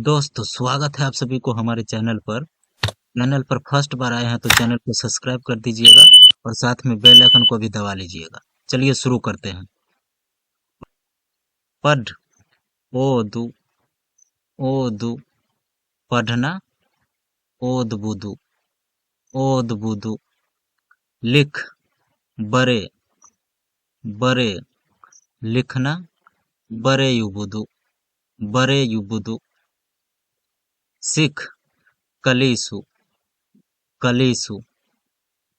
दोस्तों स्वागत है आप सभी को हमारे चैनल पर फर्स्ट बार आए हैं तो चैनल को सब्सक्राइब कर दीजिएगा और साथ में बेल आइकन को भी दबा लीजिएगा। चलिए शुरू करते हैं। पढ़ ओदु ओदु पढ़ना ओद बुदु ओद बुदु लिख बरे बरे लिखना बरे युबुदु सीख कलीसु कलीसु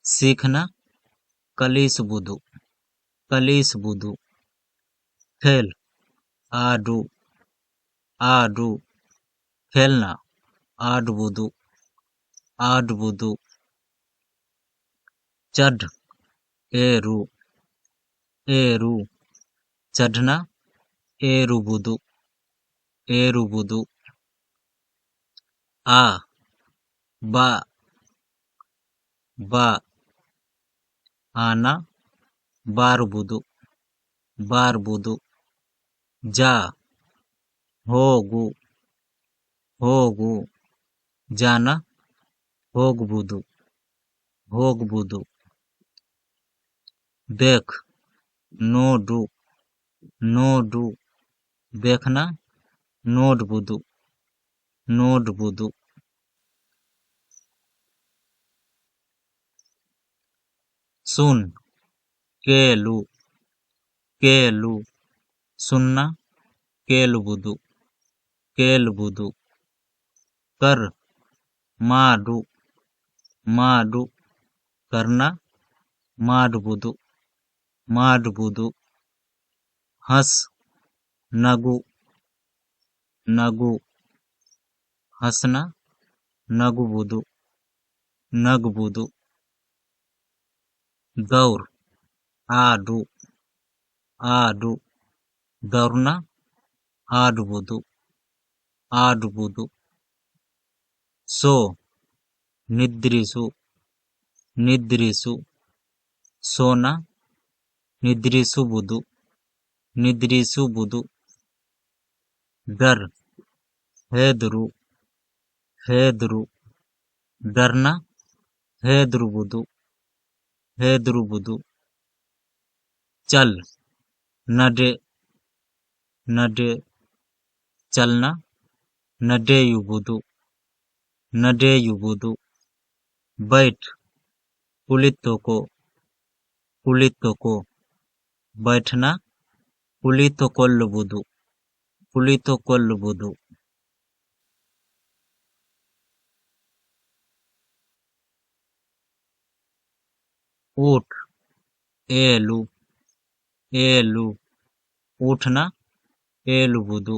सीखना कलीस बुदु खेल आडू आडू खेलना आड बुदु चढ़ एरू एरू चढ़ना एरू बुदु आ बा बा आना बार बुदु जा होगु जाना होग बुदु देख नोडू देखना नोड बुदु सुन केलू सुनना केल बुदु कर माडू करना माड बुदु हंस नगु हंसना नग बुदु दौड़ आडू दौड़ना आड बुदु सो निद्रिसु सोना निद्रिसु बुदु डर हेदरू डरना हेदरू बुदु चल नडे चलना नडेयु बुदु बैठ कुलितो बैठना कुलितो कोल्ल बुदु ऊठ एलू उठना एलु बुदु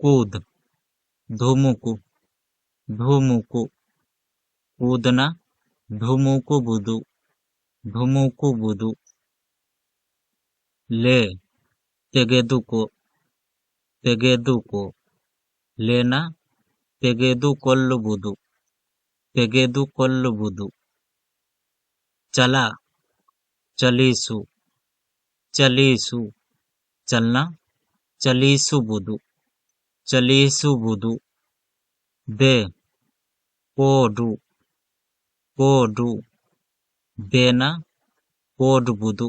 कूद धुमुकु कूदना धुमुकु बुदु ले तेगेदुको लेना तेगेदु कोल्ल बुदु चला चलीसु चलना चलीसु बुदु दे कोडू देना कोड बुदु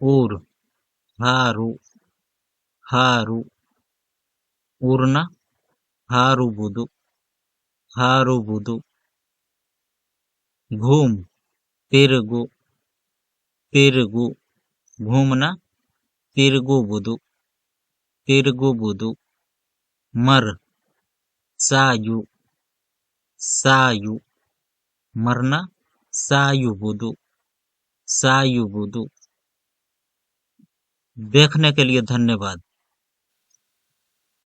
ऊर हारू उड़ना हारू बुदु घूम तिरगु घूमना तिरगु बुदु मर सायु मरना सायु बुदु देखने के लिए धन्यवाद।